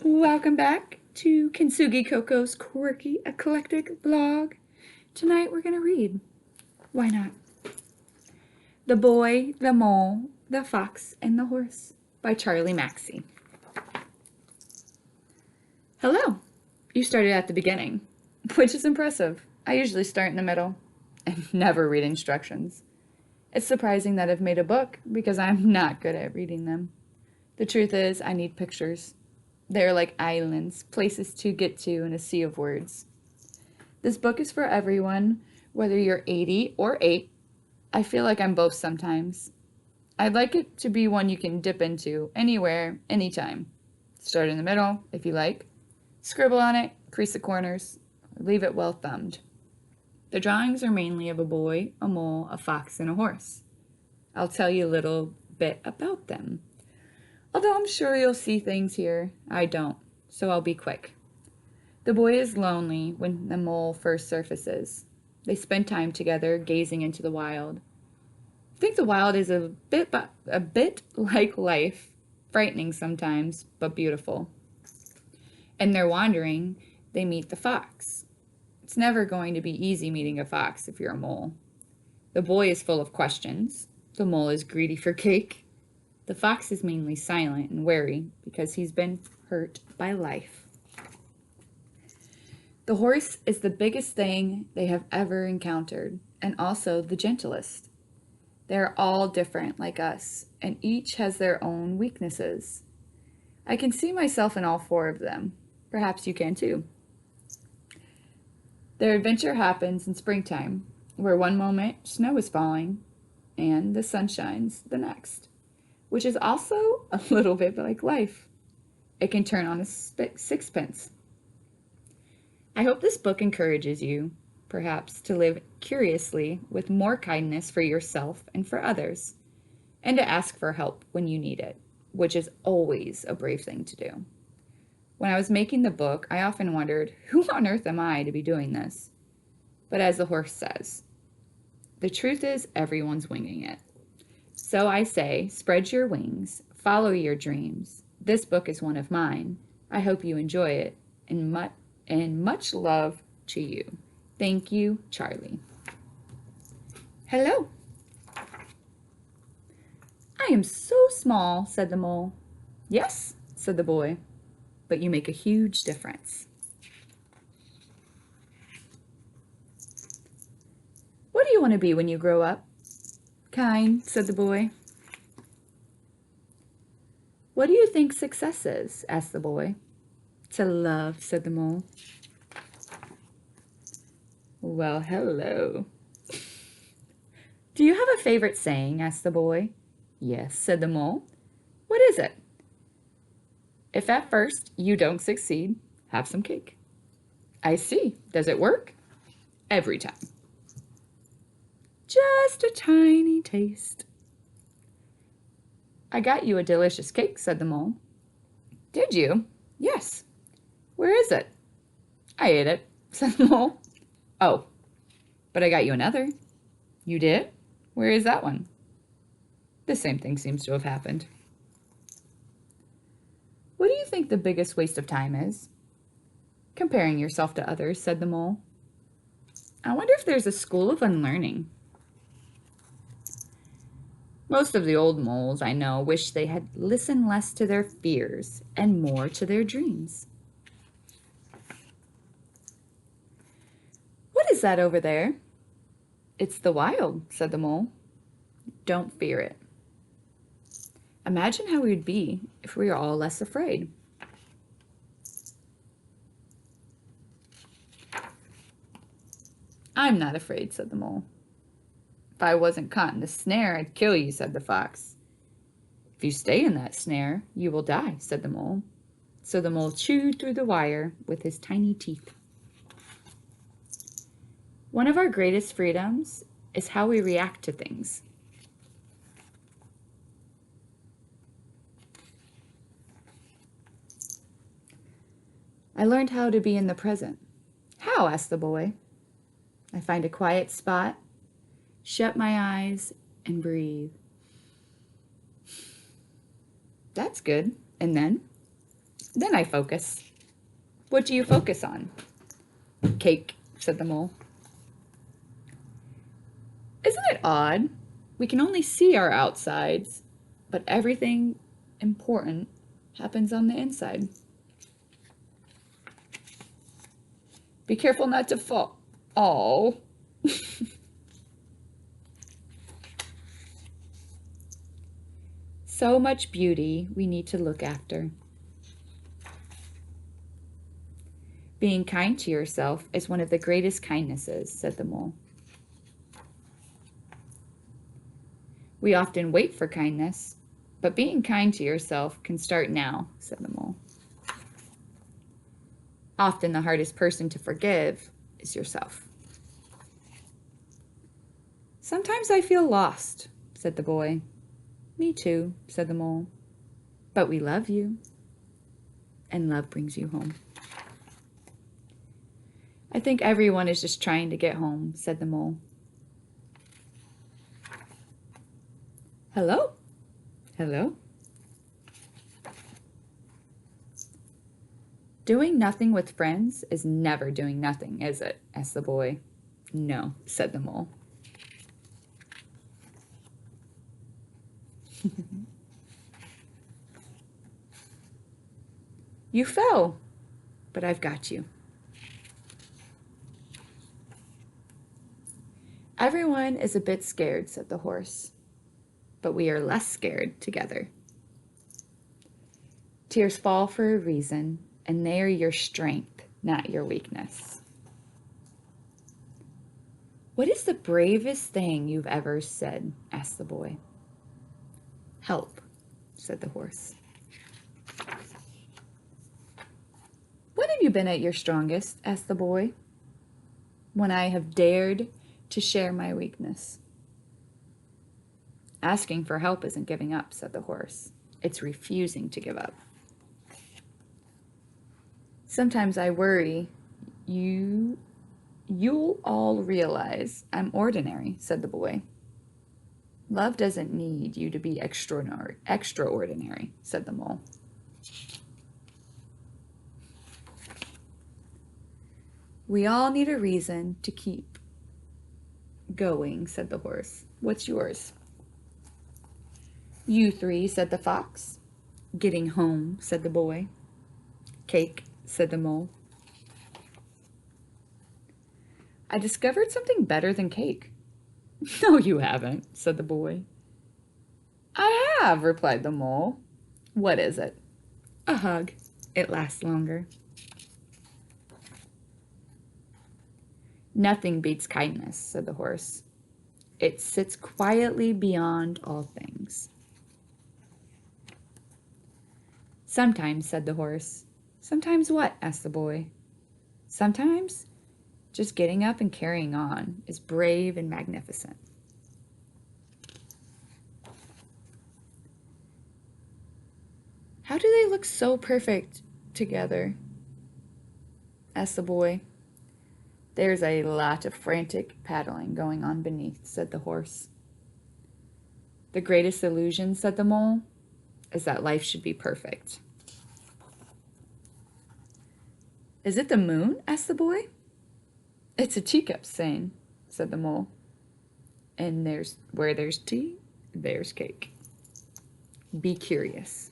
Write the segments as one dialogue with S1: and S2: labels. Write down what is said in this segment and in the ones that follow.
S1: Welcome back to Kintsugi Koko's quirky, eclectic vlog. Tonight we're going to read, why not, The Boy, the Mole, the Fox, and the Horse by Charlie Maxey. Hello! You started at the beginning, which is impressive. I usually start in the middle and never read instructions. It's surprising that I've made a book because I'm not good at reading them. The truth is, I need pictures. They're like islands, places to get to in a sea of words. This book is for everyone, whether you're 80 or 8. I feel like I'm both sometimes. I'd like it to be one you can dip into anywhere, anytime. Start in the middle, if you like. Scribble on it, crease the corners, leave it well thumbed. The drawings are mainly of a boy, a mole, a fox, and a horse. I'll tell you a little bit about them. Although I'm sure you'll see things here, I don't, so I'll be quick. The boy is lonely when the mole first surfaces. They spend time together gazing into the wild. I think the wild is a bit like life, frightening sometimes, but beautiful. And they're wandering, they meet the fox. It's never going to be easy meeting a fox if you're a mole. The boy is full of questions. The mole is greedy for cake. The fox is mainly silent and wary because he's been hurt by life. The horse is the biggest thing they have ever encountered, and also the gentlest. They're all different like us, and each has their own weaknesses. I can see myself in all 4 of them. Perhaps you can too. Their adventure happens in springtime, where one moment snow is falling, and the sun shines the next, which is also a little bit like life. It can turn on a sixpence. I hope this book encourages you, perhaps, to live curiously with more kindness for yourself and for others, and to ask for help when you need it, which is always a brave thing to do. When I was making the book, I often wondered, who on earth am I to be doing this? But as the horse says, the truth is everyone's winging it. So I say, spread your wings, follow your dreams. This book is one of mine. I hope you enjoy it, and much love to you. Thank you, Charlie. Hello. I am so small, said the mole. Yes, said the boy, but you make a huge difference. What do you want to be when you grow up? Kind, said the boy. What do you think success is? Asked the boy. To love, said the mole. Well, hello. Do you have a favorite saying? Asked the boy. Yes, said the mole. What is it? If at first you don't succeed, have some cake. I see. Does it work? Every time. Just a tiny taste. I got you a delicious cake, said the mole. Did you? Yes. Where is it? I ate it, said the mole. Oh, but I got you another. You did? Where is that one? The same thing seems to have happened. What do you think the biggest waste of time is? Comparing yourself to others, said the mole. I wonder if there's a school of unlearning. Most of the old moles I know wish they had listened less to their fears and more to their dreams. What is that over there? It's the wild, said the mole. Don't fear it. Imagine how we'd be if we were all less afraid. I'm not afraid, said the mole. If I wasn't caught in the snare, I'd kill you, said the fox. If you stay in that snare, you will die, said the mole. So the mole chewed through the wire with his tiny teeth. One of our greatest freedoms is how we react to things. I learned how to be in the present. How? Asked the boy. I find a quiet spot, shut my eyes, and breathe. That's good. And then? Then I focus. What do you focus on? Cake, said the mole. Isn't it odd? We can only see our outsides, but everything important happens on the inside. Be careful not to fall. Oh. So much beauty we need to look after. Being kind to yourself is one of the greatest kindnesses, said the mole. We often wait for kindness, but being kind to yourself can start now, said the mole. Often the hardest person to forgive is yourself. Sometimes I feel lost, said the boy. Me too, said the mole. But we love you, and love brings you home. I think everyone is just trying to get home, said the mole. Hello? Hello? Doing nothing with friends is never doing nothing, is it? Asked the boy. No, said the mole. You fell, but I've got you. Everyone is a bit scared, said the horse, but we are less scared together. Tears fall for a reason, and they are your strength, not your weakness. What is the bravest thing you've ever said? Asked the boy. Help, said the horse. When have you been at your strongest? Asked the boy. When I have dared to share my weakness. Asking for help isn't giving up, said the horse. It's refusing to give up. Sometimes I worry you'll all realize I'm ordinary, said the boy. Love doesn't need you to be extraordinary, said the mole. We all need a reason to keep going, said the horse. What's yours? You three, said the fox. Getting home, said the boy. Cake, said the mole. I discovered something better than cake. No, you haven't, said the boy. I have, replied the mole. What is it? A hug. It lasts longer. Nothing beats kindness, said the horse. It sits quietly beyond all things. Sometimes, said the horse. Sometimes what? Asked the boy. Sometimes just getting up and carrying on is brave and magnificent. How do they look so perfect together? Asked the boy. There's a lot of frantic paddling going on beneath, said the horse. The greatest illusion, said the mole, is that life should be perfect. Is it the moon? Asked the boy. It's a teacup saying, said the mole. And where there's tea, there's cake. Be curious.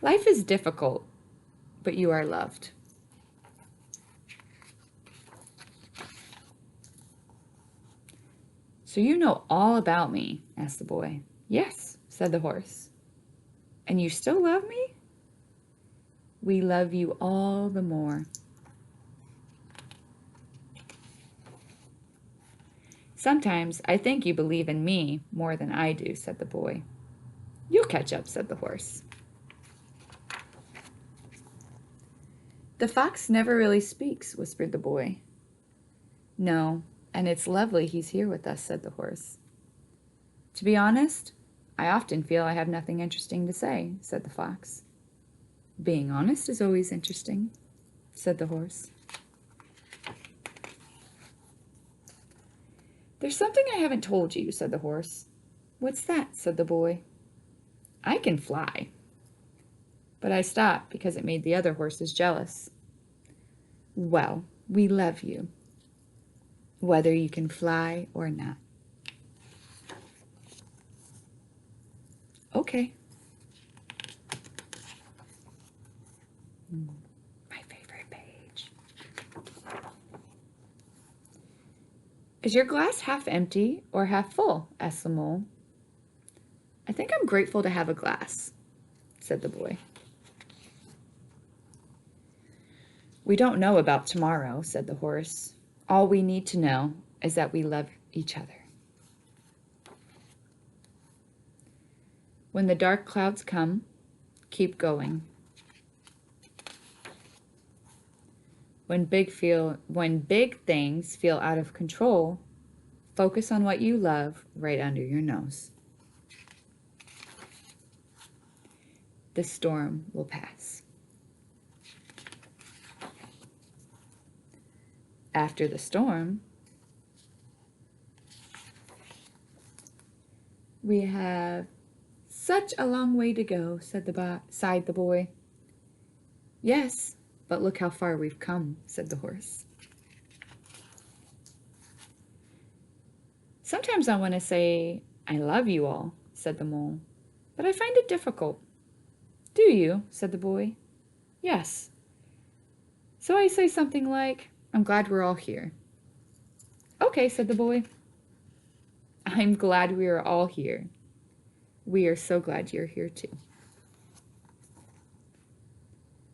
S1: Life is difficult, but you are loved. So you know all about me? Asked the boy. Yes, said the horse. And you still love me? We love you all the more. Sometimes I think you believe in me more than I do, said the boy. You'll catch up, said the horse. The fox never really speaks, whispered the boy. No, and it's lovely he's here with us, said the horse. To be honest, I often feel I have nothing interesting to say, said the fox. Being honest is always interesting, said the horse. There's something I haven't told you, said the horse. What's that? Said the boy. I can fly. but I stopped because it made the other horses jealous. Well, we love you, whether you can fly or not. Okay. My favorite page. Is your glass half empty or half full? Asked the mole. I think I'm grateful to have a glass, said the boy. We don't know about tomorrow, said the horse. All we need to know is that we love each other. When the dark clouds come, keep going. When big things feel out of control, focus on what you love right under your nose. The storm will pass. After the storm, we have such a long way to go, sighed the boy. Yes, but look how far we've come, said the horse. Sometimes I want to say, I love you all, said the mole, but I find it difficult. Do you? Said the boy. Yes. So I say something like, I'm glad we're all here. Okay, said the boy. I'm glad we are all here. We are so glad you're here too.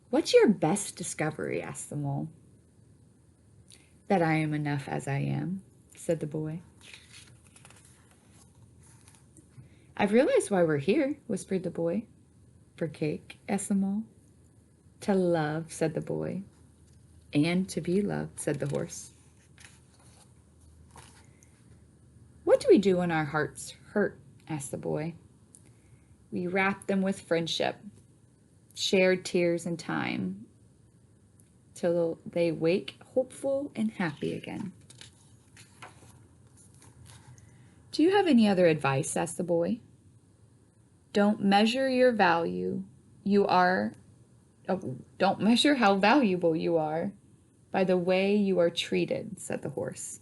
S1: What's your best discovery? Asked the mole. That I am enough as I am, said the boy. I've realized why we're here, whispered the boy. For cake? Asked the mole. To love, said the boy. And to be loved, said the horse. What do we do when our hearts hurt? Asked the boy. We wrap them with friendship, shared tears and time, till they wake hopeful and happy again. Do you have any other advice? Asked the boy. Don't measure your value. Don't measure how valuable you are by the way you are treated, said the horse.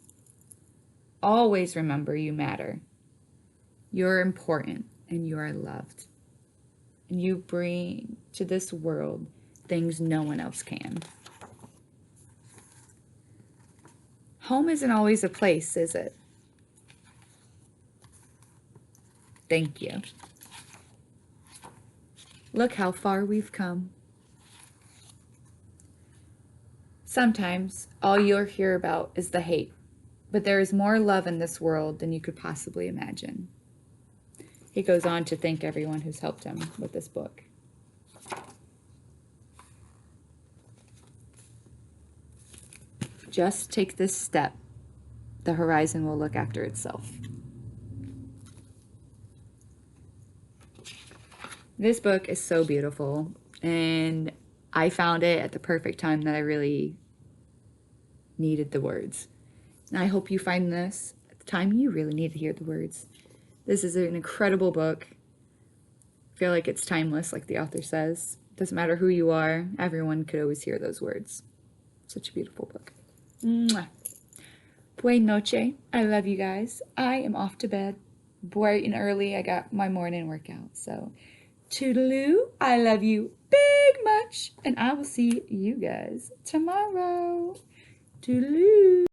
S1: Always remember you matter. You're important and you are loved. And you bring to this world things no one else can. Home isn't always a place, is it? Thank you. Look how far we've come. Sometimes all you'll hear about is the hate, but there is more love in this world than you could possibly imagine. He goes on to thank everyone who's helped him with this book. Just take this step. The horizon will look after itself. This book is so beautiful, and I found it at the perfect time that I really needed the words. And I hope you find this at the time you really need to hear the words. This is an incredible book. I feel like it's timeless, like the author says. Doesn't matter who you are, everyone could always hear those words. Such a beautiful book. Mwah. Buenas noche. I love you guys. I am off to bed bright and early. I got my morning workout, so toodaloo, I love you big much, and I will see you guys tomorrow. Toodaloo.